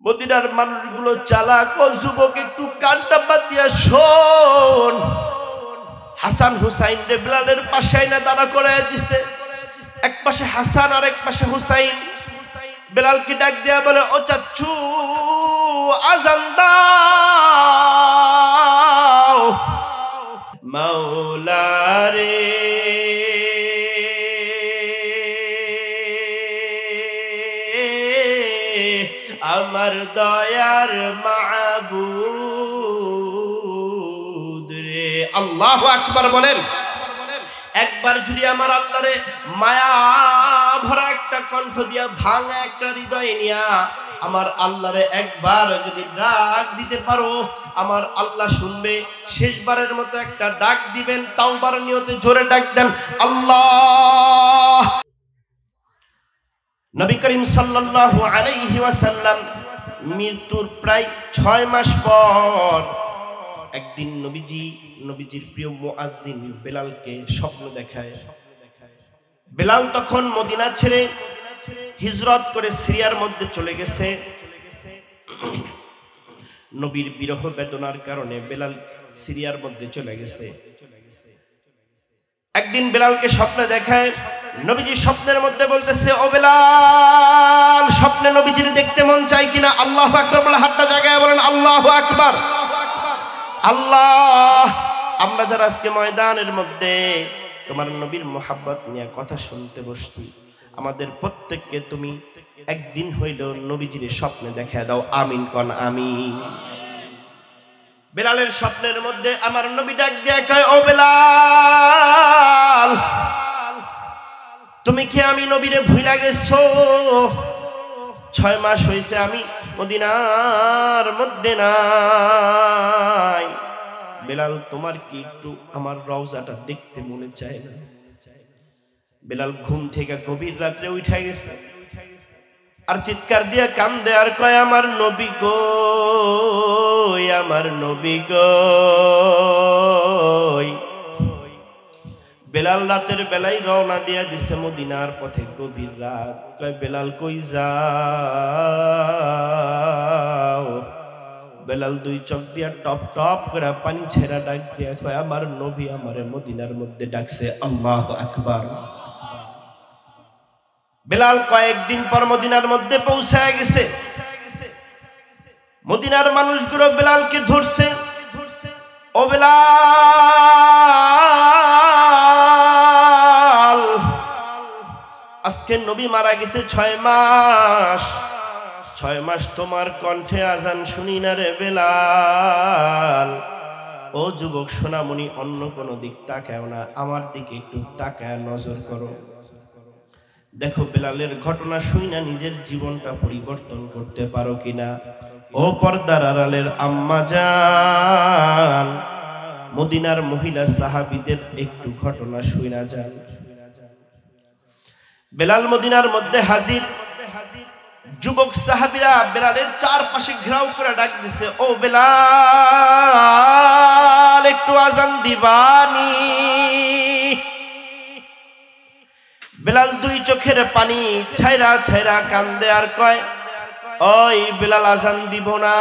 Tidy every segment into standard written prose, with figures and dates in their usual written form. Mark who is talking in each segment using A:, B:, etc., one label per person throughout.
A: মদিনার মানুষগুলো চালাক ও যুবক, একটু কানটা বাদ দিয়া শোন। হাসান হুসাইন রে বিলালের পাশে আইনা দাঁড়া করায় দিছে। এক পাশে হাসান আর এক পাশে হুসাইন। বিলালকে ডাক দিয়া বলে, ও চাচ্চু আজান দাও। মাওলা রে আমার দয়ার মাবুদ রে। আল্লাহু আকবার বলেন। একবার যদি আমার আল্লাহরে মায়া ভরা একটা কণ্ঠ দিয়া ভাঙা একটা হৃদয় নিয়া আমার আল্লাহরে একবার যদি ডাক দিতে পারো, আমার আল্লাহ শুনবে। শেষবারের মতো একটা ডাক দিবেন, তাওবার নিয়তে জোরে ডাক দেন আল্লাহ। নবী করিম সাল্লাল্লাহু আলাইহি ওয়াসাল্লাম মৃত্যুর প্রায় 6 মাস পর একদিন নবীজির প্রিয় মুয়াজ্জিন বেলালকে স্বপ্ন দেখায়। বেলাল তখন মদিনা ছেড়ে হিজরত করে সিরিয়ার মধ্যে চলে গেছে। নবীর বিরহ বেদনার কারণে বেলাল সিরিয়ার মধ্যে চলে গেছে। একদিন বেলালকে স্বপ্নে দেখায়। নবীজি স্বপ্নের মধ্যে বলতেছে, ও বেলাল, স্বপ্নে নবীজির দেখতে মন চাই কিনা? আল্লাহু আকবার বলে হাতটা জায়গায় বলেন আল্লাহু আকবার। আল্লাহ, আমরা যারা আজকে ময়দানের মধ্যে তোমার নবীর মোহাব্বত নিয়ে কথা শুনতে বসছি, আমাদের প্রত্যেককে তুমি একদিন হইলেও নবীজির স্বপ্নে দেখায় দাও। আমিন কোন আমিন। বেলালের স্বপ্নের মধ্যে আমার নবী ডাক দিয়ে কয়, ও বেলাল, তুমি কি আমি নবীরে ভুইলা গেছো? 6 মাস হয়েছে আমি মদিনার মধ্যে নাই। বেলাল, তোমার কি একটু আমার রওজাটা দেখতে মনে চায় না? বেলাল ঘুম থেকে গভীর রাত্রে উঠে গেছে আর চিৎকার দিয়ে কান্দে আর কয়, আমার নবী কই, আমার নবী কই। বেলাল রাতের বেলায় রওনা দিয়া দিছে মদিনার পথে। গভীর রাত। কয়, বেলাল কই যাও? বেলাল 2 চোখ দিয়া টপ টপ করে পানি ছেড়া ডাক দিয়া কয়, আমার নবী আমারে মদিনার মধ্যে ডাকছে। আল্লাহু আকবার। বেলাল কয়েকদিন পর মদিনার মধ্যে পৌঁছায় গেছে। মদিনার মানুষগুলো বেলালকে ধরছে। ও বেলাল, আজকে নবী মারা গেছে 6 মাস। 6 মাস তোমার কণ্ঠে আজান শুনি না রে বেলাল। ও যুবক সোনামণি, অন্য কোনো দিক তাকাও না, আমার দিকে একটু তাকায় নজর করো। দেখো বেলালের ঘটনা শুইনা নিজের জীবনটা পরিবর্তন করতে পারো কিনা। ও পর্দার আড়ালের আম্মা জান, মদিনার মহিলা সাহাবীদের একটু ঘটনা শুইনা যান। বেলাল মদিনার মধ্যে হাজির। যুবক সাহাবীরা বেলালের চারপাশে ঘেরাও করে ডাক দিছে, ও বেলাল, একটু আজান দিবানি? বেলাল 2 চোখের পানি ছাইরা ছাইরা কান্দে আর কয়, ওই বেলাল, আজান দিব না।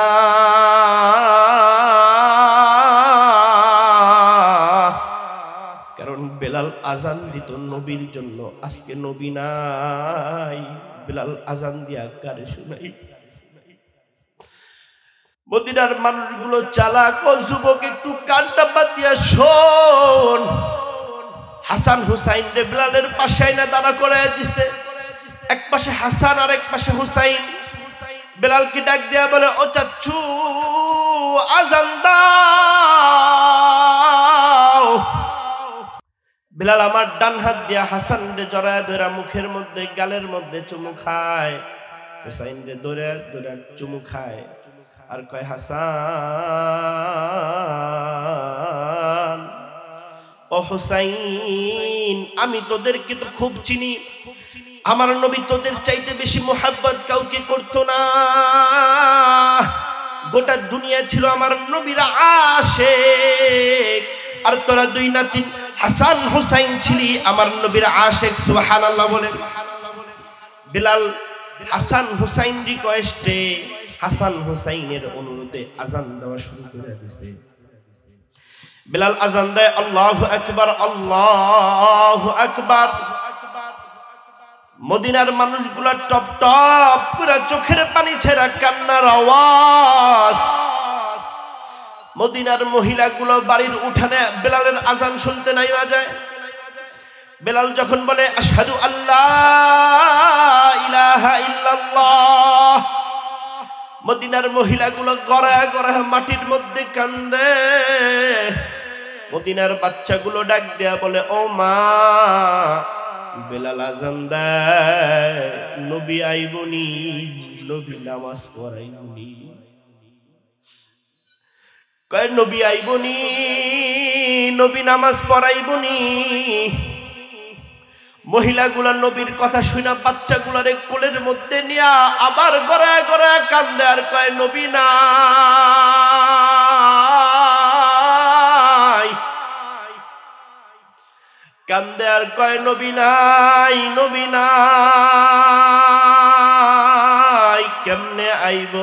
A: কারণ বেলাল আজান দিত নবীর জন্য। আজকে নবী নাই, বেলাল আজান দিয়া কারে শুনাই? মদিনার মানুষগুলো চালাক ও যুবক, একটু কানটা বাদ দিয়া শোন। হাসান হুসাইন রে বিলালের পাশে আইনা দাঁড়া করায় দিছে। এক পাশে হাসান আর এক পাশে হুসাইন। বেলালকে ডাক দিয়া বলে, ও চাচ্চু আজান দাও। বেলাল আমার ডান হাত দিয়া হাসান রে জড়ায় ধরা মুখের মধ্যে গালের মধ্যে চুমু খায়। হুসাইন রে ধরে ধরে চুমু খায় আর কয়, হাসান, ও হুসাইন, আমি তোদেরকে তো খুব চিনি। আমার নবী তোদের চাইতে বেশি মোহাব্বত কাউকে করতো না। গোটা দুনিয়া ছিল আমার নবীর আশিক, আর তোরা 2 নাতিন হাসান হুসাইন ছিলি আমার নবীর আশিক। সুবহানাল্লাহ বলেন। বেলাল হাসান হুসাইন রিকোয়েস্টে হাসান হুসাইনের অনুরোধে আজান দেওয়া শুরু করে দিয়েছে। বেলাল আজান দেয়, আল্লাহু আকবার, আল্লাহু আকবার। মদিনার মানুষগুলা টপ টপ করে চোখের পানি ছেড়া কান্নার আওয়াজ। মদিনার মহিলাগুলো বাড়ির উঠানে বেলালের আজান শুনতে নাইমা যায়। বেলাল যখন বলে আশহাদু আল্লাহ ইলাহা ইল্লাল্লাহ, মদিনার মহিলাগুলো গড়ায় গড়ায় মাটির মধ্যে কান্দে। মদিনার বাচ্চাগুলো ডাক দেয়া বলে, ও মা, বেলাল আজান দেয়, নবী আইবনি, নবী নামাজ পড়াইবনি। কয় নবী আইবনি, নবী নামাজ পড়াইবনি। মহিলাগুলা নবীর কথা শুনা বাচ্চাগুলারে কোলের মধ্যে নিয়া আবার গড়ায় গড়ায় কান্দে আর কয় নবী নাই। কান্দে আর কয় নবী নাই, নবী নাই, কেমনে আইব?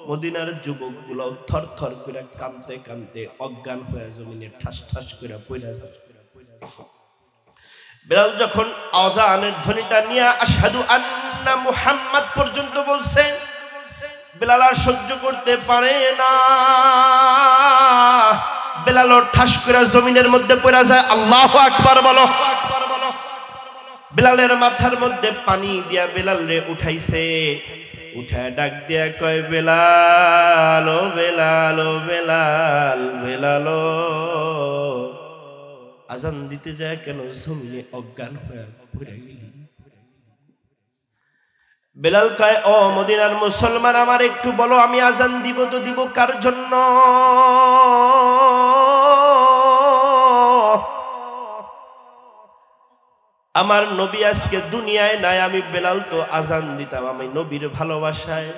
A: মদিনার যুবকগুলো থর থর করে কাঁদতে কাঁদতে অজ্ঞান হয়ে জমিনে ঠাস ঠাস করে পড়ে যায়। বেলাল যখন আযানের ধ্বনিটা নিয়ে আশহাদু আন্না মুহাম্মাদ পর্যন্ত বলছে, বেলাল আর সহ্য করতে পারে না। বেলাল ঠাস করে জমিনের মধ্যে পড়ে যায়। আল্লাহু আকবার বলো। বেলালের মাথার মধ্যে পানি দিয়া বেলাল রে উঠাইছে। উঠায় ডাক দিয়া কয়, বেলাল ও বেলাল, ও বেলাল, বেলাল আজান দিতে যায় কেন জমিনে অজ্ঞান হয়ে পড়ে গেলি? বেলাল কয়, ও মদিনার মুসলমান, আমার একটু বলো, আমি আজান দিব তো দিব কার জন্য? আমার নবী আজকে দুনিয়ায় নাই, আমি বেলাল তো আজান দিতাম আমি নবীর ভালোবাসায়।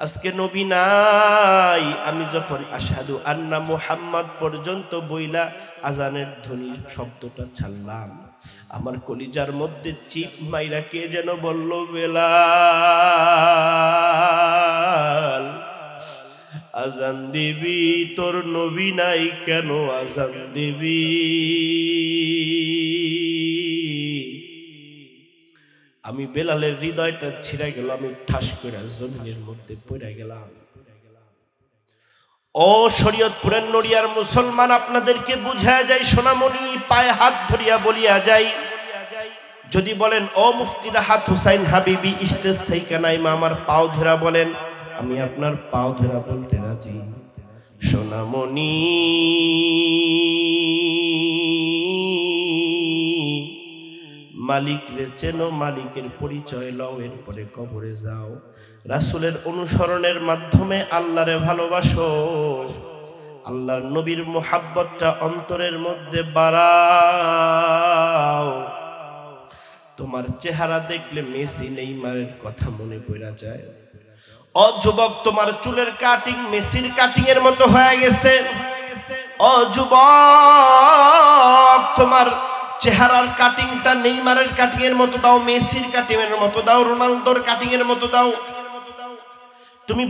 A: আজকে নবী নাই, আমি যখন আশহাদু আন্না মুহাম্মাদ পর্যন্ত বইলা আজানের ধ্বনি শব্দটা ছাড়লাম, আমার কলিজার মধ্যে চিপ মাইরা কে যেন বলল, বেলাল আজান দিবি, তোর নবী নাই কেন আজান দিবি? আমি বেলালের হৃদয়টা ছিঁড়ে গেল, আমি ঠাস করে জমিনের মধ্যে পড়ে গেলাম। ও শরীয়তপুরের নড়িয়ার মুসলমান, আপনাদেরকে বুঝায়া যায়, সোনামণি পায়ে হাত ধরিয়া বলিয়া যাই, যদি বলেন ও মুফতি রাহাত হুসাইন হাবিবি স্টেজ থেকে নাইমা আমার পাও ধরা বলেন, আমি আপনার পাও ধরা বলতে রাজি। সোনামণি মালিক রে চেনো, মালিকের পরিচয় লও, এরপরে কবরে যাও। রাসূলের অনুসরণের মাধ্যমে আল্লাহরে ভালোবাসো, আল্লাহর নবীর মুহাব্বতটা অন্তরের মধ্যে বাড়াও। তোমার চেহারা দেখলে মেসি নেইমারের কথা মনে পড়া যায়। ও যুবক, তোমার চুলের কাটিং মেসির কাটিং এর মতো হয়ে গেছে। ও যুবক, তোমার চেহারার কাটিংটা নেইমারের কাটিং এর মতো দাও, মেসির কাটিং এর মতো দাও, রোনালদোর কাটিং এর মতো দাও। তুমি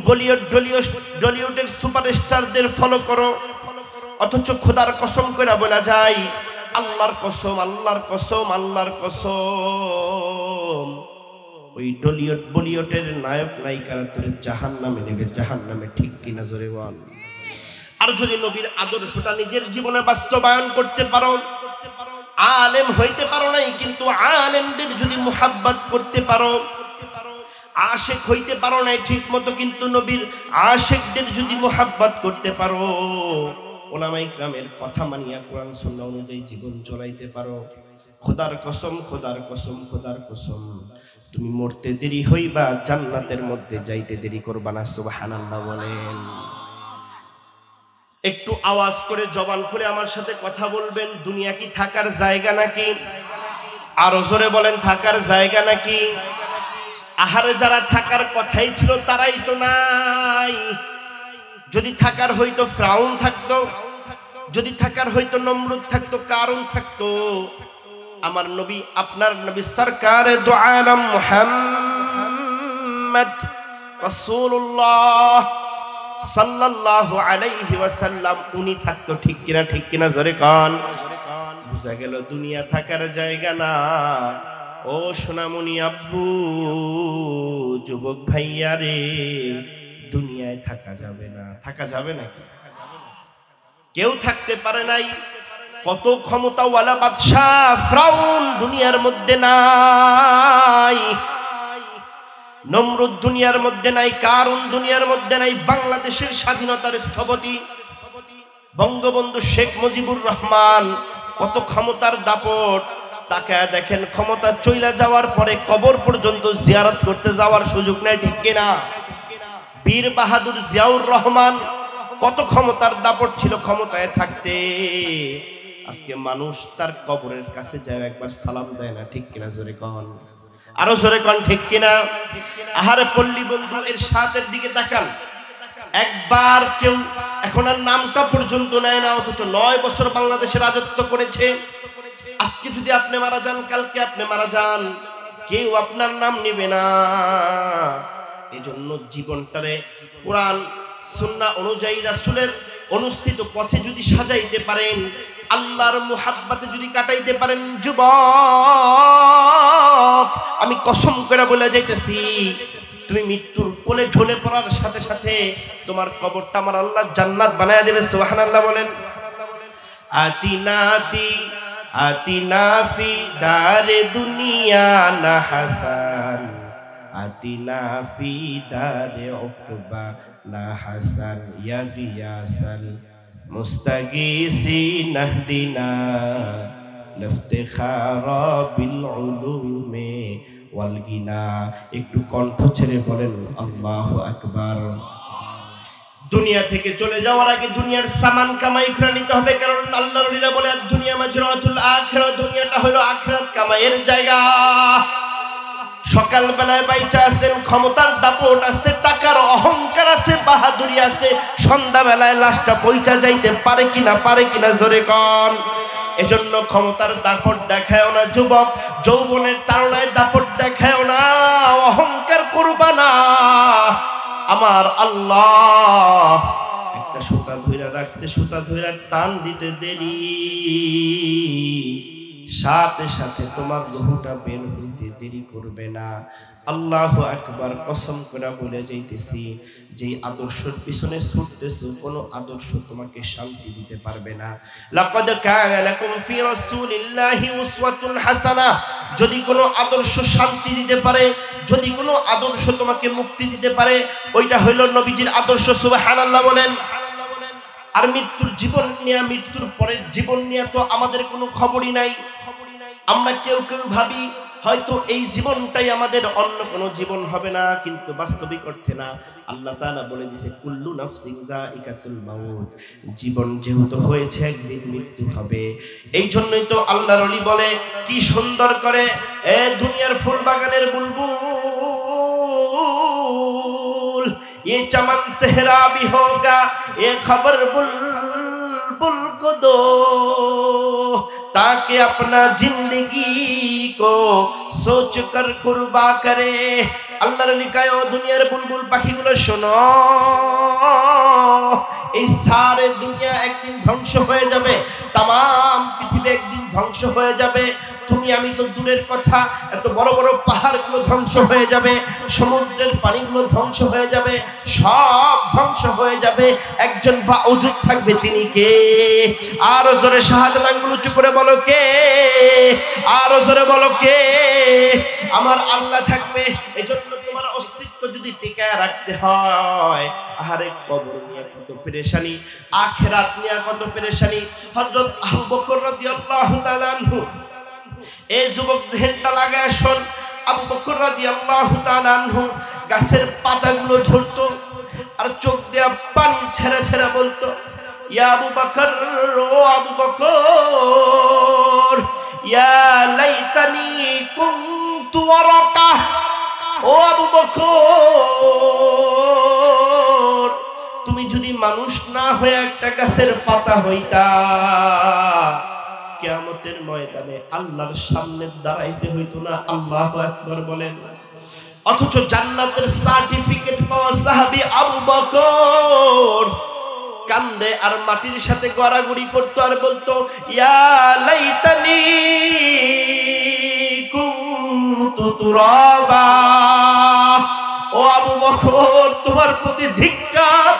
A: বলিউডের সুপারস্টারদের ফলো করো, অথচ খোদার কসম করে বলা যায়, আল্লাহর কসম, আল্লাহর কসম, আল্লাহর কসম, ওই বলিউডের নায়ক নায়িকারা তোরে জাহান্নামে নেবে, জাহান্নামে। ঠিক কিনা জোরে বল। আর যদি নবীর আদর্শটা নিজের জীবনে বাস্তবায়ন করতে পারো, আলেম হইতে পারো নাই কিন্তু আলেমদের যদি মুহাব্বত করতে পারো, আশিক হইতে পারো নাই ঠিক মতো কিন্তু নবীর আশিকদের যদি মুহাব্বত করতে পারো, উলামায়ে কিরামের কথা মানিয়া কোরআন সুন্নাহ অনুযায়ী জীবন চলাইতে পারো, খোদার কসম, খোদার কসম, খোদার কসম, তুমি মরতে দেরি হইবা, জান্নাতের মধ্যে যাইতে দেরি করবা না। সুবহানাল্লাহ বলেন। একটু আওয়াজ করে জবান খুলে আমার সাথে কথা বলবেন। দুনিয়া কি থাকার জায়গা নাকি? আরো জোরে বলেন, থাকার জায়গা নাকি? আহারে, যারা থাকার কথাই ছিল তারাই তো নাই। যদি থাকার হইতো ফিরআউন থাকতো, যদি থাকার হইতো নমরুদ থাকতো, কারুন থাকতো। আমার নবী, আপনার নবী সরকারে দো আলম মুহাম্মদ মুহাম্মদ রাসূলুল্লাহ সাল্লাল্লাহু আলাইহি ওয়াসাল্লাম উনি থাকতো, ঠিক কিনা জোরে কান। বুঝা গেল দুনিয়া থাকার জায়গা না। ও সোনামণি আব্বু, যুবক ভাইয়া রে, দুনিয়ায় থাকা যাবে না। থাকা যাবে নাকি? কেউ থাকতে পারে নাই। কত ক্ষমতাওয়ালা বাদশাহ ফিরাউন দুনিয়ার মধ্যে নাই, নমরুদ দুনিয়ার মধ্যে নাই, কারুন দুনিয়ার মধ্যে নাই। বাংলাদেশের স্বাধীনতার স্থপতি বঙ্গবন্ধু শেখ মুজিবুর রহমান, কত ক্ষমতার দাপট। তাকায় দেখেন, ক্ষমতা চইলা যাওয়ার পরে কবর পর্যন্ত জিয়ারত করতে যাওয়ার সুযোগ নাই, ঠিক কিনা? বীর বাহাদুর জিয়াউর রহমান, কত ক্ষমতার দাপট ছিল ক্ষমতায় থাকতে। আজকে মানুষ তার কবরের কাছে যায় একবার সালাম দেয় না, ঠিক কিনা জোরে কন, আরো জোরে কন, ঠিক কিনা? আহারে পল্লী বন্ধু, এর সাথের দিকে তাকান, একবার কেউ এখন আর নামটা পর্যন্ত নেয় না, অথচ 9 বছর বাংলাদেশে রাজত্ব করেছে। আজকে যদি আপনি মারা যান, কালকে আপনি মারা যান, কেউ আপনার নাম নেবে না। এজন্য জীবনটারে কোরআন সুন্নাহ অনুযায়ী রাসূলের অনুষ্ঠিত পথে যদি সাজাইতে পারেন, আল্লাহর মুহাব্বতে যদি কাটাইতে পারেন, যুবক আমি কসম করে বলে যাইতেছি, তুমি মৃত্যুর কোলে ঢলে পড়ার সাথে সাথে তোমার কবরটা আমার আল্লাহ জান্নাত বানায় দেবে। সুবহানাল্লাহ বলেন। আতিনা ফি দারে দুনিয়া না হাসান, আতিনা ফি দারে উকবা না হাসান, ইয়া গিয়াসাল মুস্তাগীসি নাহদিনা লিফতিখারা বিল উলুমে ওয়াল গিনা। একটু কণ্ঠ ছেড়ে বলেন আল্লাহু আকবার। দুনিয়া থেকে চলে যাওয়ার আগে দুনিয়ার সামান কামাই করে নিতে হবে, কারণ আল্লাহর নবী বলে দুনিয়া মাজরাতুল আখিরাহ, দুনিয়াটা হলো আখিরাত কামাইয়ের জায়গা। সকাল বেলায় বাইচা আছেন, ক্ষমতার দাপট আছে, টাকার অহংকার আছে, বাহাদুরি আছে, সন্ধ্যা বেলায় লাশটা পৌঁছা যাইতে পারে কিনা জোরে কন। এজন্য ক্ষমতার দাপট দেখায়ও না যুবক, যৌবনের তাড়নায় দাপট দেখায়ও না, অহংকার করবা না। আমার আল্লাহ একটা সুতা ধইরা রাখতে, সুতা ধইরা টান দিতে দেরি, সাথে সাথে তোমার রূহটা বের হইতে দেরি করবে না। আল্লাহু আকবার। কসম করে বলে যাইতেছি, যে আদর্শের পিছনে ছুটতেছো, কোন আদর্শ তোমাকে শান্তি দিতে পারবে না। লাকাদ কানা লাকুম ফি রাসূলিল্লাহি উসওয়াতুন হাসানাহ। যদি কোনো আদর্শ শান্তি দিতে পারে, যদি কোনো আদর্শ তোমাকে মুক্তি দিতে পারে, ওইটা হইল নবীজির আদর্শ। সুবহানাল্লাহ বলেন। আর মৃত্যুর জীবন নিয়ে, মৃত্যুর পরের জীবন নিয়ে তো আমাদের কোনো খবরই নাই। আমরা কেউ ভাবি হয়তো এই জীবনটাই আমাদের, অন্য কোনো জীবন হবে না, কিন্তু বাস্তবিক অর্থে না। আল্লাহ তাআলা বলে দিয়েছে কুল্লু নাফসিন যায়িকাতুল মাউত, জীবন যেহেতু হয়েছে একদিন মৃত্যু হবে। এই জন্যই তো আল্লাহর ওলি বলে কি সুন্দর করে, এ দুনিয়ার ফুল বাগানের বুলবুল, ये चमन सेहरा भी होगा, ये खबर बुलबुल को दो, ताकि अपना जिंदगी को सोच कर कुर्बा करे। আল্লাহর লিখায় ও দুনিয়ার বুলবুল পাখিগুলো শোনো, এই সারে দুনিয়া একদিন ধ্বংস হয়ে যাবে, তাম পৃথিবী একদিন ধ্বংস হয়ে যাবে। তুমি আমি তো দূরের কথা, এত বড় বড় পাহাড়গুলো ধ্বংস হয়ে যাবে, সমুদ্রের পানিগুলো ধ্বংস হয়ে যাবে, সব ধ্বংস হয়ে যাবে। একজন বাউজুদ থাকবে, তিনি কে? আরো জোরে শাহাদাত আঙ্গুল উঁচু করে বলো কে? আরো জোরে বলো কে? আমার আল্লাহ থাকবে। এজন্য তোমার অস্তিত্ব যদি টিকায় রাখতে হয়, আহারে কবর নিয়ে কত পেরেশানি, আখিরাত নিয়ে কত পেরেশানি। হযরত আবু বকর রাদিয়াল্লাহু তাআলা আনহু, এই যুবক জেহেনটা লাগায় শোন, আবু বকর রাদিয়াল্লাহু তাআলা আনহু গাছের পাতাগুলো ধরতো আর চোখ দিয়ে পানি ছেড়ে ছেড়ে বলতো, ইয়া আবু বকর, ও আবু বকর, ইয়া লাইতানি কুনতু ওয়ারাকা, ও আবু বকর, তুমি যদি মানুষ না হয়ে একটা গাছের পাতা হইতা, কিয়ামতের ময়দানে আল্লাহর সামনে দাঁড়াইতে হইতো না। আল্লাহু আকবার বলেন। অথচ জান্নাতের সার্টিফিকেট পাওয়া সাহাবী আবু বকর কান্দে আর মাটির সাথে গড়াগড়ি করতো আর বলতো, ইয়া লাইতানি কুনতু তুরাবা। ও আবু বকর, তোমার প্রতি ধিক্কার,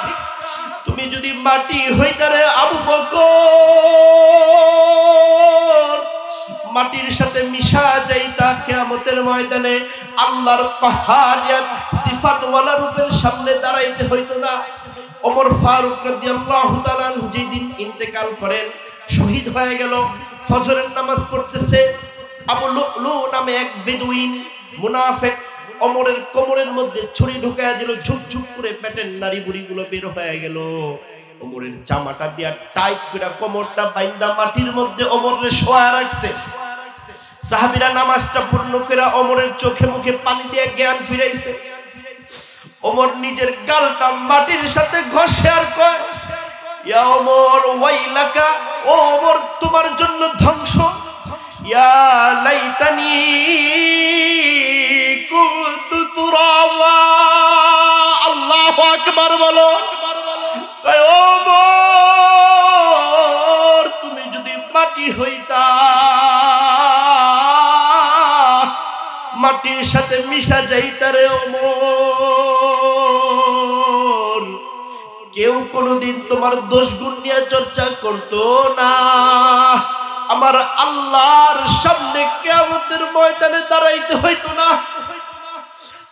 A: তুমি যদি মাটি হইতারে আবু বকর, মাটির সাথে মিশা যাইতা, কিয়ামতের ময়দানে আল্লাহর কাহারিয়াত সিফাতওয়ালা রূপের সামনে দাঁড়াইতে হইতো না। ওমর ফারুক রাদিয়াল্লাহু তাআলা যেদিন ইন্তেকাল করেন, শহীদ হয়ে গেল, ফজরের নামাজ পড়তেছে, আবু লুলু নামে এক বেদুইন মুনাফিক ওমরের কোমরের মধ্যে ছুরি ঢুকায়া দিল, ঝুকঝুক করে পেটের নাড়ি বুড়িগুলো বের হয়ে গেল। ওমরের জামাটা দিয়া টাইট করে কোমরটা বাইন্দা মাটির মধ্যে ওমরের শোয়া রাখছে। সাহাবীরা নামাজটা পূর্ণ করে ওমরের চোখে মুখে পানি দিয়ে জ্ঞান ফিরাইছে। ওমর নিজের গালটা মাটির সাথে ঘষে আর কয়, ইয়া ওমর ওয়াইলাকা, ও ওমর তোমার জন্য ধ্বংস। ইয়া লাইতানি কুনতু তুরাবা। আল্লাহু আকবার বলো। কয় ওমর, তুমি যদি মাটি হইতা, মাটির সাথে মিশা যাইতারে ওমর, কেউ কোনদিন তোমার দোষ গুণ নিয়ে চর্চা করতো না। আমার আল্লাহর সামনে কিয়ামতের ময়দানে দাঁড়াইতে হইতো না।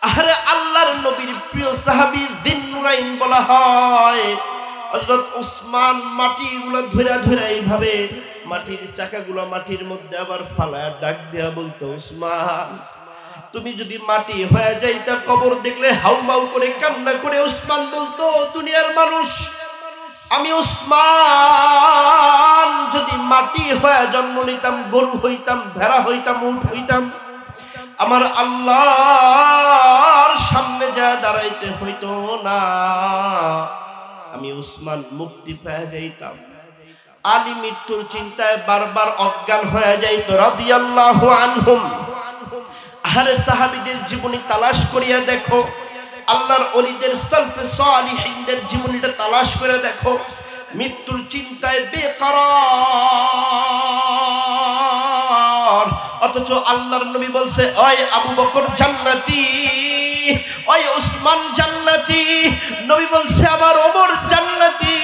A: আরে আল্লাহর নবীর প্রিয় সাহাবী যিন্নুরাইন বলা হয়। হযরত ওসমান মাটিগুলো ধইরা ধইরা এইভাবে মাটির চাকাগুলো মাটির মধ্যে আবার ফালায়া ডাক দিয়া বলতো, ওসমান, তুমি যদি মাটি হয়ে যাইতা, কবর দেখলে হাউমাউ করে কান্না করে ওসমান বলতো, দুনিয়ার মানুষ, আমি ওসমান যদি মাটি হয়ে জন্ম নিতাম, গরু হইতাম, ভেড়া হইতাম, উট হইতাম, আমার আল্লাহর সামনে যা দাঁড়াইতে হইতো না, আমি ওসমান মুক্তি পেয়ে যাইতাম। আলী মৃত্যুর চিন্তায় বারবার অজ্ঞান হয়ে যাইতো রাদিয়াল্লাহু আনহুম। আরে সাহাবীদের জীবনী তালাশ করিয়া দেখো, আল্লাহর ওলিদের সালফে সালিহিনদের জীবনীটা তালাশ করে দেখো, মৃত্যুর চিন্তায় বেকরার, অথচ আল্লাহর নবী বলছে, ওই আবু বকর জান্নাতি, ওই ওসমান জান্নাতি। নবী বলছে আমার ওমর জান্নাতি,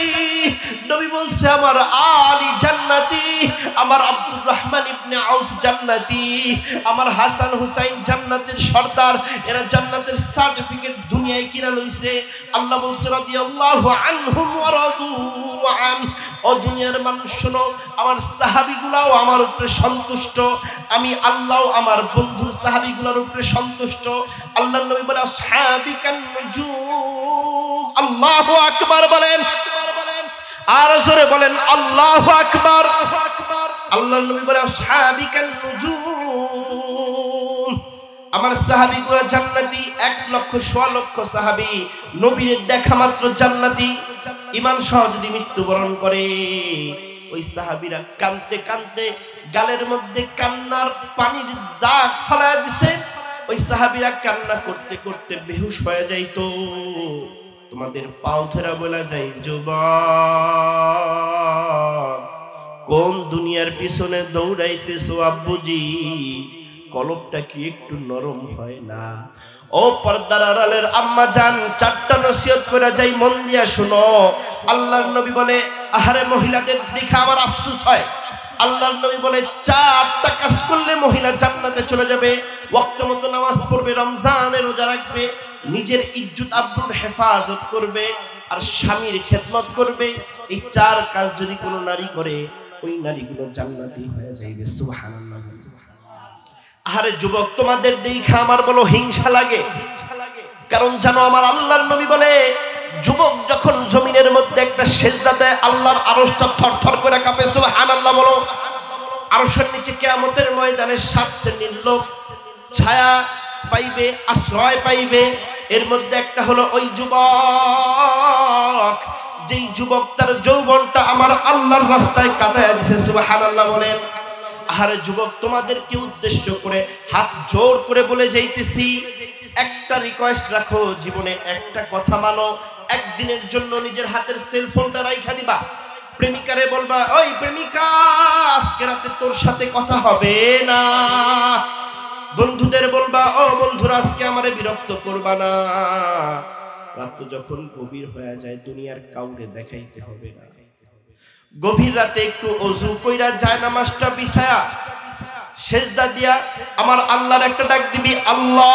A: নবী বলছে আমার আলী জান্নাতি, আমার আব্দুর রহমান ইবনে আউফ জান্নাতি, আমার হাসান হুসাইন জান্নাতের সর্দার, এরা জান্নাতের সার্টিফিকেট দুনিয়ায় কিনা লইছে। আল্লাহ বলছে রাদিয়াল্লাহু আনহুম ওয়া রাদু আন। ও দুনিয়ার মানুষ শোনো, আমার সাহাবীগুলাও আমার উপরে সন্তুষ্ট, আমি আল্লাহও আমার বন্ধুর সাহাবীগুলোর উপরে সন্তুষ্ট। আল্লাহর নবী বলে আসহাবিকান নুজুম। আল্লাহু আকবার বলেন, আর জোরে বলেন আল্লাহু আকবার। আল্লাহর নবী বলে আসহাবিকান নুজুম, আমার সাহাবীগুলো জান্নাতি। 1,00,000 সাহাবী নবীর দেখা মাত্র জান্নাতি। ঈমান সহ যদি মৃত্যুবরণ করে, ওই সাহাবীরা কাঁদতে কাঁদতে গালের মধ্যে কান্নার পানির দাগ ফেলায়া দিছে। ওই সাহাবীরা কান্না করতে করতে বেহুশ হয়ে যাইতো। তোমাদের পাও ধরা বলা যায়, যুবক, কোন দুনিয়ার পিছনে দৌড়াইতেছো আব্বুজি, কলবটা কি একটু নরম হয় না? ও পর্দার আড়ালের আম্মা জান, 4টা নসিহত করে যাই, মন দিয়া শুনো। আল্লাহর নবী বলে, আহারে মহিলাদের দেখে আমার আফসোস হয়। আল্লাহর নবী বলে 4টা কাজ করলে মহিলা জান্নাতে চলে যাবে। ওয়াক্ত মতো নামাজ পড়বে, রমজানের রোজা রাখবে, নিজের ইজ্জত আব্রুর হেফাজত করবে, আর স্বামীর খেদমত করবে। এই 4 কাজ যদি কোনো নারী করে, ওই নারীগুলো জান্নাতি হয়ে যাবে। সুবহানাল্লাহ। আরে যুবক, তোমাদের দেখা আমার বলো হিংসা লাগে, কারণ জানো আমার আল্লাহর নবী বলে, যুবক যখন জমিনের মধ্যে একটা সেজদা দেয়, আল্লাহর আরশটা থরথর করে কাঁপে। সুবহানাল্লাহ বলো। আরশের নিচে কিয়ামতের ময়দানে 7 শ্রেণীর লোক ছায়া পাইবে, আশ্রয় পাইবে। এর মধ্যে একটা হলো ওই যুবক, যেই যুবক তার যৌবনটা আমার আল্লাহর রাস্তায় কাটায় দিয়েছে। সুবহানাল্লাহ বলেন। আরে যুবক, তোমাদেরকে উদ্দেশ্য করে হাত জোর করে বলে যাইতেছি, একটা রিকোয়েস্ট রাখো, জীবনে একটা কথা মানো, একদিনের জন্য নিজের হাতের সেলফোনটা রাইখা দিবা। প্রেমিকারে বলবা, ওই প্রেমিকা আজকে রাতে তোর সাথে কথা হবে না। বন্ধুদের বলবা, ও বন্ধুরা আজকে আমারে বিরক্ত করবা না। রাত যখন গভীর হয়ে যায় দুনিয়ার কাউকে দেখাইতে হবে না। গভীর রাতে একটু ওযু কইরা জায়নামাজটা বিছায়া সেজদা দিয়া আমার আল্লাহর একটা ডাক দিবি, আল্লাহ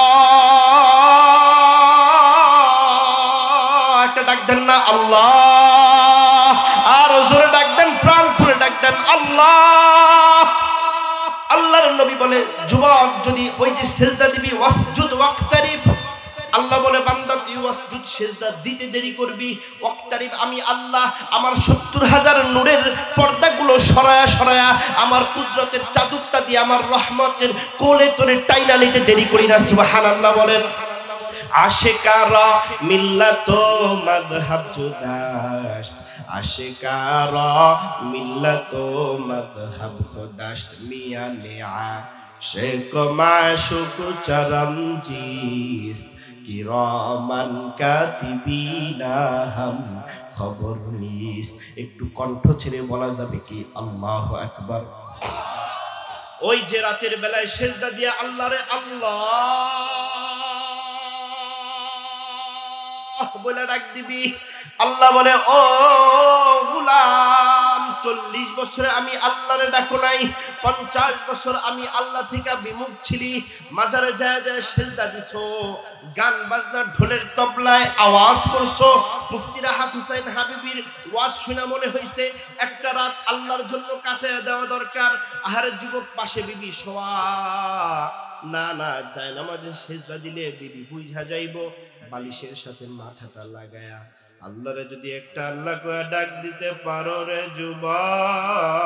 A: একটা ডাক দেন না, আল্লাহ, আর জোরে ডাক দেন, প্রাণ খুলে ডাক দেন, আল্লাহ। আল্লাহর নবী বলে, যুবক যদি ওই যে সেজদা দিবি ওয়াসজুদ ওয়াক্তারিব, আল্লাহ বলে বান্দা তুই ওয়াসজুদ সেজদা দিতে দেরি করবি, ওয়াক্তারিব আমি আল্লাহ আমার ৭০,০০০ নূরের পর্দাগুলো সরায়া সরায়া আমার কুদরতের চাদরটা দিয়ে আমার রহমতের কোলে তোরে টাইনা নিতে দেরি করি না। সুবহানাল্লাহ বলেন। আশিকারা মিল্লাত মাযহাব জুদাশত, আশিকারা মিল্লাত মাযহাব জুদাশত, মিয়া নিআ শেখ মাশুক চরম জিস কিরামান কাতিবিনা হাম খবর নিস। একটু কণ্ঠ ছেড়ে বলা যাবে কি আল্লাহু আকবার। ওই যে রাতের বেলায় সেজদা দিয়া আল্লাহরে আল্লাহ বলে ডাক দিবি, আল্লাহ বলে, ও গোলাম ৪০ বছরে আমি আল্লাহরে ডাকো নাই, ৫০ বছর আমি আল্লাহ থেকে বিমুখ ছিলি, মাজারে যায় যায় সেজদা দিছো, গান বাজনা ঢোলের তবলায় আওয়াজ করছো, মুফতি রাহাত হুসাইন হাবিবির ওয়াজ শুনে মনে হইছে একটা রাত আল্লাহর জন্য কাটিয়ে দেওয়া দরকার। আহারে যুবক পাশে বিবি শোয়া, না না জায়নামাজে সেজদা দিলে বিবি বুঝা যাইবো, বালিশের সাথে মাথাটা লাগায়া আল্লাহরে যদি একটা আল্লাহ করে ডাক দিতে পারো রে যুবক,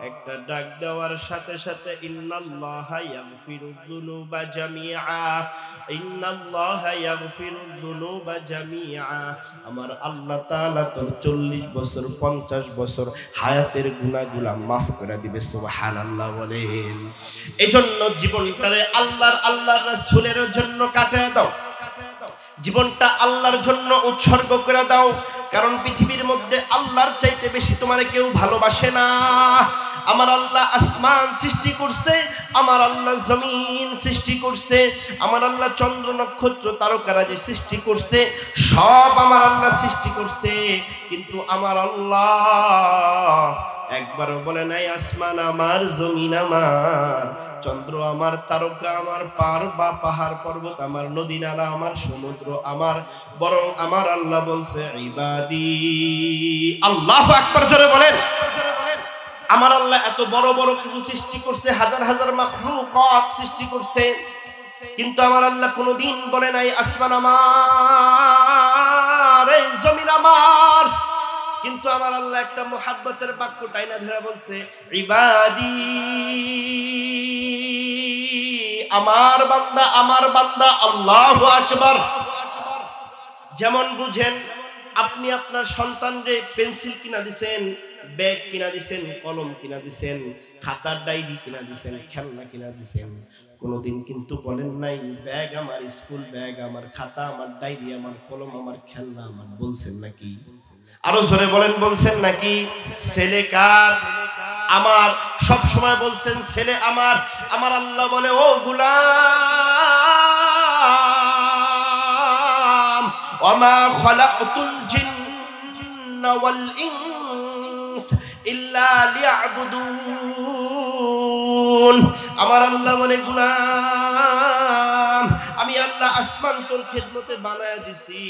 A: একটা ডাক দেওয়ার সাথে সাথে ইন্নাল্লাহা ইয়াগফিরুয যুনুবা জামিআ, ইন্নাল্লাহা ইয়াগফিরুয যুনুবা জামিআ, আমার আল্লাহ তাআলা তোর ৪০ বছর ৫০ বছর হায়াতের গুনাহগুলো maaf করে দিবে। সুবহানাল্লাহ বলেন। এজন্য জীবনটারে আল্লাহর রাসূলের জন্য কাটিয়ে দাও, জীবনটা আল্লাহর জন্য উৎসর্গ করে দাও, কারণ পৃথিবীর মধ্যে আল্লাহর চাইতে বেশি তোমার কেউ ভালোবাসে না। আমার আল্লাহ আসমান সৃষ্টি করছে, আমার আল্লাহ জমিন সৃষ্টি করছে, আমার আল্লাহ চন্দ্র নক্ষত্র তারকারাজি সৃষ্টি করছে, সব আমার আল্লাহ সৃষ্টি করছে, কিন্তু আমার আল্লাহ একবারও বলে নাই আসমান আমার, জমিন আমার, চন্দ্র আমার, তারকা আমার, পাহাড় পর্বত আমার, নদী নালা আমার, সমুদ্র আমার, বরং আমার আল্লাহ বলছে ইবাদি। আল্লাহু আকবার জোরে বলেন। আমার আল্লাহ এত বড় বড় কিছু সৃষ্টি করছে, হাজার হাজার মাখলুকাত সৃষ্টি করছে, কিন্তু আমার আল্লাহ কোনোদিন বলে নাই আসমান আমার, এই জমিন আমার, কিন্তু আমার আল্লাহ একটা মুহাব্বতের বাক্য টাইনা ধরে বলছে ইবাদি, আমার বান্দা, আমার বান্দা। আল্লাহু আকবার। যেমন বুঝেন আপনি আপনার সন্তানরে পেন্সিল কিনা দিছেন, ব্যাগ কিনা দিছেন, কলম কিনা দিছেন, খাতার ডায়েরি কিনা দিছেন, খেলনা কিনা দিছেন, কোনোদিন কিন্তু বলেন নাই ব্যাগ আমার, স্কুল ব্যাগ আমার, খাতা আমার, ডায়েরি আমার, কলম আমার, খেলনা আমার, বলছেন নাকি? আরো জোরে বলেন, বলছেন নাকি? ছেলে কার? আমার। সব সময় বলছেন ছেলে আমার। আমার আল্লাহ বলে, ও গোলাম, ওয়ামা খালাকতুল জিন্না ওয়াল ইনস ইল্লা লিয়াবুদুন। আমার আল্লাহ বলে, গোলাম আমি আল্লাহ আসমান তোর খেদমতে বানায়া দিছি,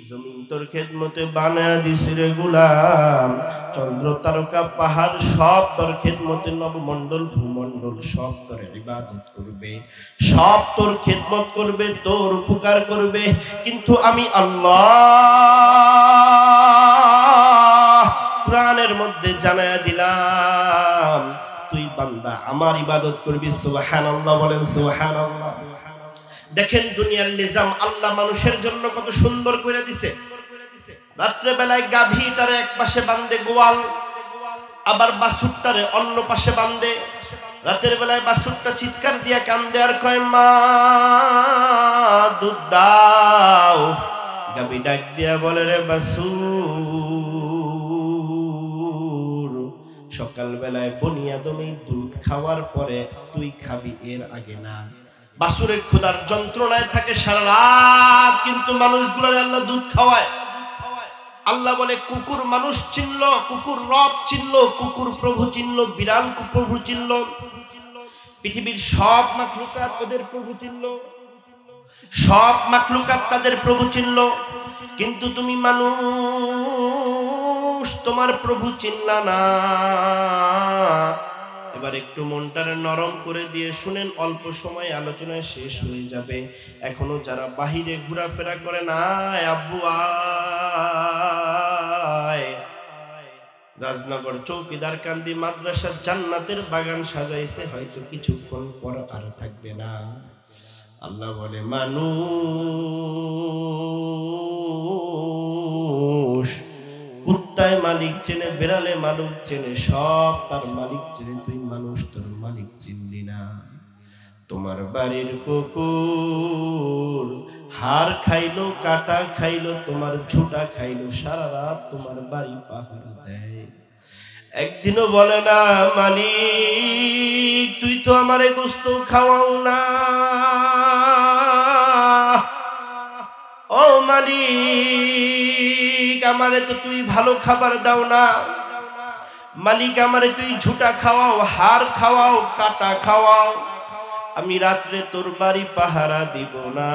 A: জমিন তোর খেদমতে বানায়া দিছি রে গোলাম, চন্দ্র তারকা পাহাড় সব তোর খেদমতে, নবমণ্ডল ভূমণ্ডল সব তোর ইবাদত করবে, সব তোর খেদমত করবে, তোর উপকার করবে, কিন্তু আমি আল্লাহ কোরআনের মধ্যে জানায়া দিলাম তুই বান্দা আমার ইবাদত করবি। সুবহানাল্লাহ বলেন, সুবহানাল্লাহ। দেখেন দুনিয়ার নিজাম আল্লাহ মানুষের জন্য কত সুন্দর করে দিছে। রাত্রে বেলায় গাভীটারে এক পাশে বাঁধে গোয়াল, আবার বাছুরটারে অন্য পাশে বাঁধে, রাতের বেলায় বাছুরটা চিৎকার দিয়া কান্দে আর কয় মা দুধ দাও। গাবি ডাক দিয়া বলে রে বাছুর, সকাল বেলায় বনি আদম এই দুধ খাওয়ার পরে তুই খাবি, এর আগে না। বাছুরের ক্ষুধার যন্ত্রণায় থাকে সারা রাত, কিন্তু মানুষগুলো আল্লাহ দুধ খাওয়ায়। আল্লাহ বলে কুকুর মানুষ চিনল, কুকুর রব চিনল, কুকুর প্রভু চিনল, বিড়াল প্রভু চিনল, পৃথিবীর সব মাখলুকাত ওদের প্রভু চিনল, সব মাখলুকাত তাদের প্রভু চিনল, কিন্তু তুমি মানুষ তোমার প্রভু চিনলা না। এবার একটু মনটারে নরম করে দিয়ে শুনেন, অল্প সময় আলোচনায় শেষ হয়ে যাবে। এখনো যারা বাহিরে ঘোরাফেরা করে না, আব্বু আয়, রাজনগর চৌকিদার কান্দি মাদ্রাসার জান্নাতের বাগান সাজাইছে, হয়তো কিছুক্ষণ পর আর থাকবে না। আল্লাহ বলে মানুষ কুত্তায় মালিক চেনে, বেড়ালে মালিক চেনে, সব তার মালিক চেনে, তুই মানুষ তোর মালিক চিনলি না। তোমার বাড়ির কুকুর হাড় খাইলো, কাটা খাইলো, তোমার ঝুটা খাইলো, সারা রাত তোমার বাড়ি পাহারা দেয়, একদিনও বলে না মালিক তুই তো আমারে গোস্ত খাওয়াও না, ও মালিক আমারে তো তুই ভালো খাবার দাও না, মালিক আমারে তুই ঝুটা খাওয়াও, হাড় খাওয়াও, কাটা খাওয়াও, আমি রাত্রে তোর বাড়ি পাহারা দিব না।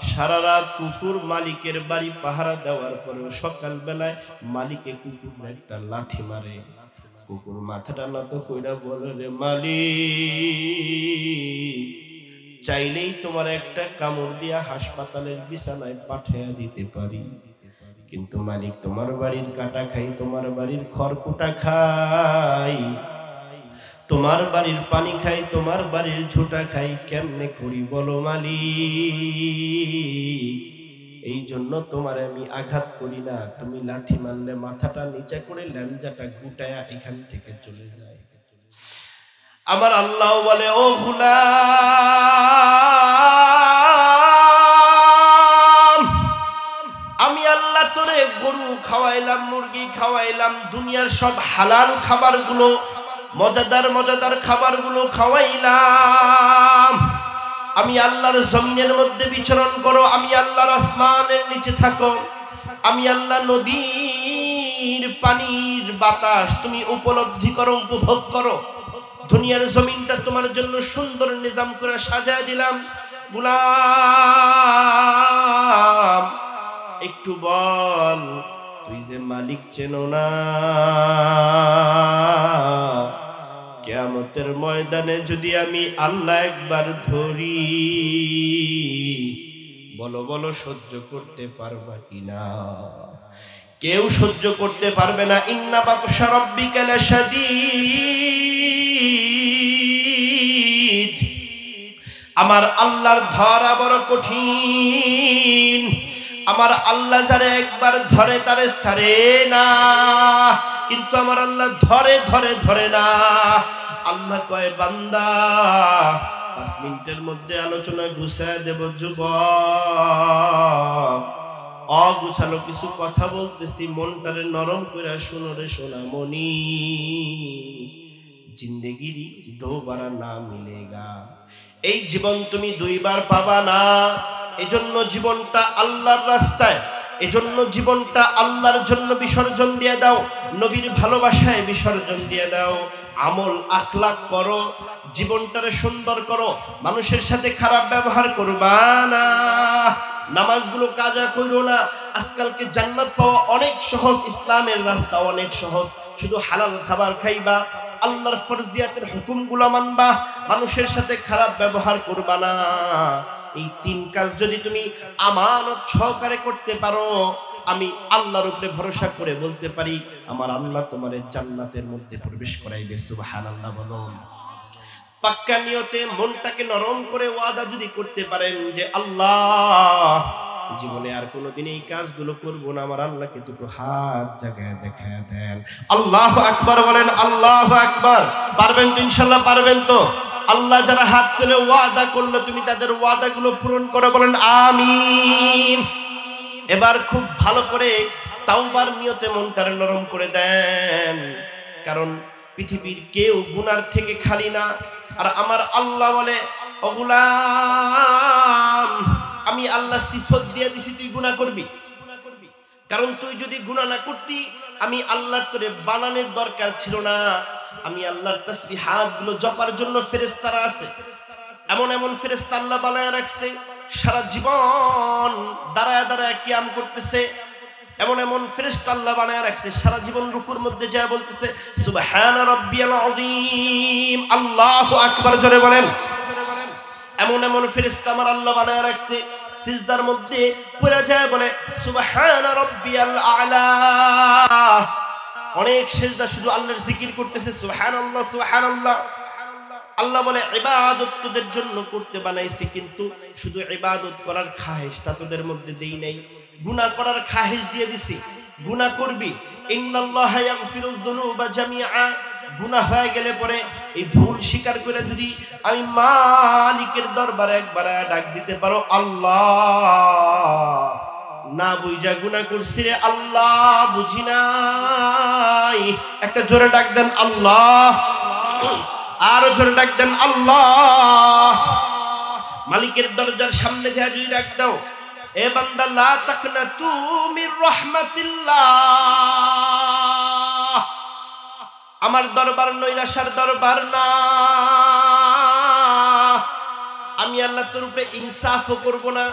A: সারা রাত কুকুর মালিকের বাড়ি পাহারা দেওয়ার পরেও সকাল বেলায় মালিকে কুকুর একটা লাথি মারে, কুকুর মাথাটা নত কইরা বলে রে মালিক চাইলেই তোমার একটা কামড় দিয়া হাসপাতালের বিছানায় পাঠিয়ে দিতে পারি, কিন্তু মালিক তোমার বাড়ির কাটা খাই, তোমার বাড়ির খড়কুটা খাই, তোমার বাড়ির পানি খাই, তোমার বাড়ির ঝুটা খাই, কেমনে করি বলো মালিক, এই জন্য তোমার আমি আঘাত করি না, তুমি লাথি মারলে মাথাটা নিচে করে ল্যাঞ্জাটা গুটায়া এখান থেকে চলে যায়। আমার আল্লাহ বলে ও গোলাম, আমি আল্লাহ তোরে গরু খাওয়াইলাম, মুরগি খাওয়াইলাম, দুনিয়ার সব হালাল খাবারগুলো, মজাদার মজাদার খাবারগুলো খাওয়াইলাম। আমি আল্লাহর জমিনের মধ্যে বিচরণ করো, আমি আল্লাহর আসমানের নিচে থাকো, আমি আল্লাহ নদীর পানির বাতাস তুমি উপলব্ধি করো, উপভোগ করো, দুনিয়ার জমিনটা তোমার জন্য সুন্দর নিজাম করে সাজায় দিলাম। গোলাম একটু বল তুই যে মালিক চেনো না, কিয়ামতের ময়দানে যদি আমি আল্লাহ একবার ধরি, বলো বলো সহ্য করতে পারবা কিনা? কেউ সহ্য করতে পারবে না। ইন্না বাতশা রাব্বিকা লাশাদীদ, আমার আল্লাহর ধরা বড় কঠিন। আমার আল্লাহ যারে একবার ধরে তারে ছাড়ে না, কিন্তু আমার আল্লাহ ধরে ধরে ধরে না। আল্লাহ কয় বান্দা 5 মিনিটের মধ্যে আলোচনা গুছায় দেব, যুবক অগুছালো কিছু কথা বলতেছি, মনটারে নরম করে শোনো রে সোনামণি। জিন্দেগির দোবারা না মিলেগা, এই জীবন তুমি 2 বার পাবা না। এজন্য জীবনটা আল্লাহর রাস্তায়, এজন্য জীবনটা আল্লাহর জন্য বিসর্জন দিয়ে দাও, নবীর ভালোবাসায় বিসর্জন দিয়ে দাও। আমল আখলাক করো, জীবনটারে সুন্দর করো, মানুষের সাথে খারাপ ব্যবহার করবা না, নামাজগুলো কাজা করো না। আজকালকে জান্নাত পাওয়া অনেক সহজ, ইসলামের রাস্তা অনেক সহজ, শুধু হালাল খাবার খাইবা, আল্লাহর ফরজিয়াতের হুকুমগুলো মানবা, মানুষের সাথে খারাপ ব্যবহার করবা না। এই 3 কাজ যদি তুমি আমানত সহকারে করতে পারো, আমি আল্লাহর উপরে ভরসা করে বলতে পারি আমার আল্লাহ তোমারে জান্নাতের মধ্যে প্রবেশ করাইবে। সুবহানাল্লাহ বলুন। পাক্কা নিয়তে মনটাকে নরম করে ওয়াদা যদি করতে পারেন যে আল্লাহ জীবনে আর কোনোদিন এই কাজগুলো করবো না। আমার আল্লাহকে দুটো হাত জায়গায় দেখায় দেন। আল্লাহু আকবার বলেন, আল্লাহু আকবার। পারবেন তো ইনশাআল্লাহ, পারবেন তো? আল্লাহ যারা হাত তুলে ওয়াদা করলো, তুমি তাদের ওয়াদাগুলো পূরণ করে বলেন আমিন। এবার খুব ভালো করে তাওবার নিয়তে মনটারে নরম করে দেন, কারণ পৃথিবীর কেউ গুনার থেকে খালি না। আর আমার আল্লাহ বলে, ও গোলাম, আমি আল্লাহ সিফত দিয়ে দিছি তুই গুনাহ করবি, কারণ তুই যদি গুনাহ না করতি আমি আল্লাহর তোরে বানানোর দরকার ছিল না। আমি আল্লাহর তাসবিহাত গুলো জপার জন্য ফেরেশতারা আছে, এমন এমন ফেরেশতা আল্লাহ বানায় রাখছে, সারা জীবন দাঁড়ায় দাঁড়ায় কিয়াম করতেছে। এমন এমন ফেরেশতা আল্লাহ বানায় রাখছে, সারা জীবন রুকুর মধ্যে যায় বলতেছে সুবহান রাব্বিয়াল আযীম, আল্লাহু আকবার জোরে বলেন। এমন এমন ফেরেশতা আমার আল্লাহ বানায় রাখছে, সিজদার মধ্যে পড়ে যায় বলে সুবহান রাব্বিয়াল আ'লা। অনেক সিজদা শুধু আল্লাহর জিকির করতেছে, সুবহানাল্লাহ সুবহানাল্লাহ। আল্লাহ বলে ইবাদত তোদের জন্য করতে বানাইছি, কিন্তু শুধু ইবাদত করার খাহেশটা তোদের মধ্যে দেই নাই, গুনাহ করার খাহেশ দিয়ে দিছি। গুনাহ করবি, ইন্নাল্লাহা ইয়াগফিরুয যুনুবা জামিআ। গুনাহ হয়ে গেলে পরে এই ভুল স্বীকার করে যদি আমি মালিকের দরবারে একবার ডাক দিতে পারো, আল্লাহ না বুঝা গুনাহ করছি রে আল্লাহ, বুঝি নাই, একটা জোরে ডাক দেন আল্লাহ, আরো জোরে ডাক দেন আল্লাহ। মালিকের দরজার সামনে যা যদি ডাক দাও, এ বান্দা লা তাকনাতু মির রাহমাতিল্লাহ, আমার দরবার নৈরাশার দরবার না। আমি আল্লাহ তোর উপরে ইনসাফও করব না,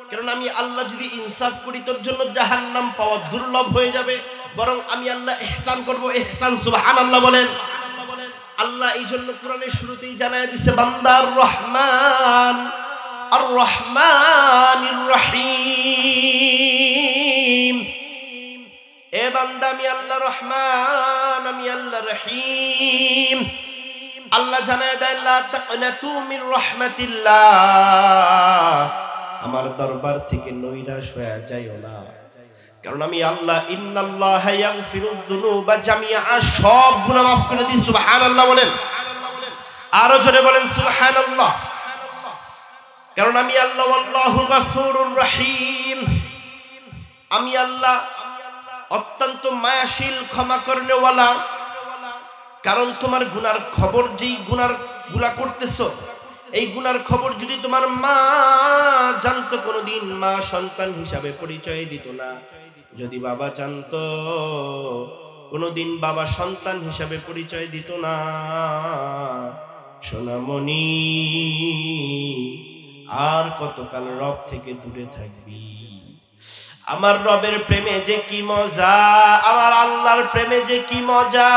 A: কারণ আমি আল্লাহ যদি ইনসাফ করি তোর জন্য জাহান্নাম পাওয়া দুর্লভ হয়ে যাবে, বরং আমি আল্লাহ ইহসান করব। ইহসান সুবহানাল্লাহ বলেন। আল্লাহ এই জন্য কোরআনের শুরুতেই জানায় দিছে বান্দার রহমান আর রহমানির রহিম। এ বান্দা আমি আল্লাহ রহমান, আমি আল্লাহ রহিম। আল্লাহ জানায় দেয় লা তাকনাতু মির রাহমাতিল্লাহ, আমার দরবার থেকে নৈরাশ হয়ে যাইও না, কারণ আমি আল্লাহ ইন্নাল্লাহা ইয়াগফিরুয যুনুবা জামিআ, সব গুনাহ মাফ করে দিই। সুবহানাল্লাহ বলেন, আরো জোরে বলেন সুবহানাল্লাহ। কারণ আমি আল্লাহ আল্লাহু গফুরুর রহিম, আমি আল্লাহ অত্যন্ত মায়াশীল, ক্ষমা করনেওয়ালা। কারণ তোমার গুনার খবর, যেই গুনার গুলা করতেছো, এই গুনার খবর যদি তোমার মা জানতো, কোনোদিন মা সন্তান হিসাবে পরিচয় দিত না। যদি বাবা জানতো, কোনোদিন বাবা সন্তান হিসাবে পরিচয় দিত না। সোনামণি, আর কতকাল রব থেকে দূরে থাকবি? আমার রবের প্রেমে যে কি মজা, আমার আল্লাহর প্রেমে যে কি মজা।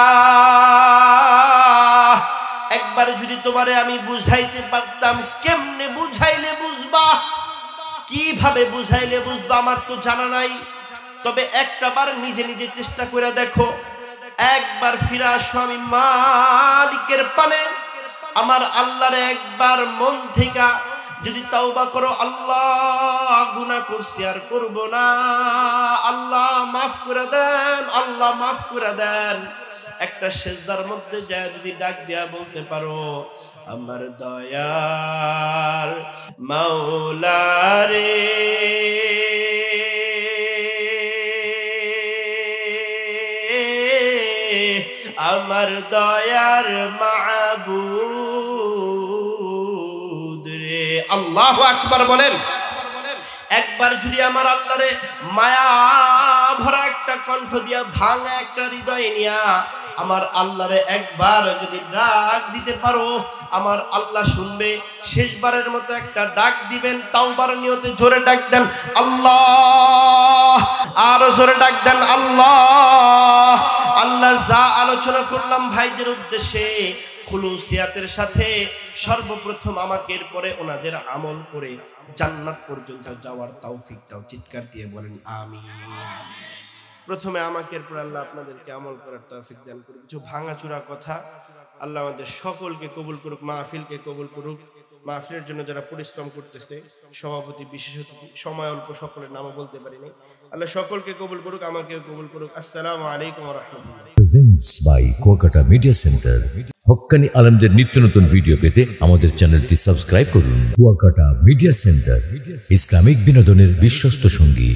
A: একবার যদি তোমারে আমি বুঝাইতে পারতাম, কেমনে বুঝাইলে বুঝবা, কিভাবে বুঝাইলে বুঝবা আমার তো জানা নাই। তবে একটা বার নিজে নিজে চেষ্টা করে দেখো, একবার ফিরে আসো আমি মালিকের পানে, আমার আল্লাহরে একবার মন থেকে যদি তাওবা করো, আল্লাহ গুনাহ করছি আর করব না, আল্লাহ মাফ করে দেন, আল্লাহ মাফ করে দেন। একটা সিজদার মধ্যে যায় যদি ডাক দিয়া বলতে পারো, আমার দয়ার মাওলা রে, আমার দয়ার মাবুদ রে। আল্লাহু আকবার বলেন। একবার যদি আমার আল্লাহরে মায়া ভরা একটা কণ্ঠ দিয়া, ভাঙা একটা হৃদয় নিয়া আমার আল্লাহরে একবার যদি ডাক দিতে পারো, আমার আল্লাহ শুনবে। শেষবারের মতো একটা ডাক দিবেন, তাওবার নিয়তে জোরে ডাক দেন আল্লাহ, আরো জোরে ডাক দেন আল্লাহ। আল্লাহ যা আলোচনা করলাম ভাইদের উদ্দেশ্যে খুলুসিয়াতের সাথে, সর্বপ্রথম আমাকে, এরপরে ওনাদের আমল করে জান্নাত পর্যন্ত যাওয়ার তৌফিক দাও। চিৎকার দিয়ে বলেন আমিন। প্রথমে আমাকে, এরপর আল্লাহ আপনাদেরকে আমল করার তৌফিক দান করুক। কিছু ভাঙাচুরা কথা আল্লাহ আমাদের সকলকে কবুল করুক, মাহফিলকে কবুল করুক। মাহফিলের জন্য যারা পরিশ্রম করতেছে, সভাপতি, বিশেষ অতিথি, সময় অল্প, সকলের নামও বলতে পারিনি। আল্লাহ সকলকে কবুল করুক, আমাকেও কবুল করুক। আসসালামু আলাইকুম ওয়া রাহমাতুল্লাহ।
B: Presents by Kuakata media centre. হক্কানি আলেমদের নিত্য নতুন ভিডিও পেতে আমাদের চ্যানেলটি সাবস্ক্রাইব করুন। কুয়াকাটা মিডিয়া সেন্টার, ইসলামিক বিনোদনের বিশ্বস্ত সঙ্গী।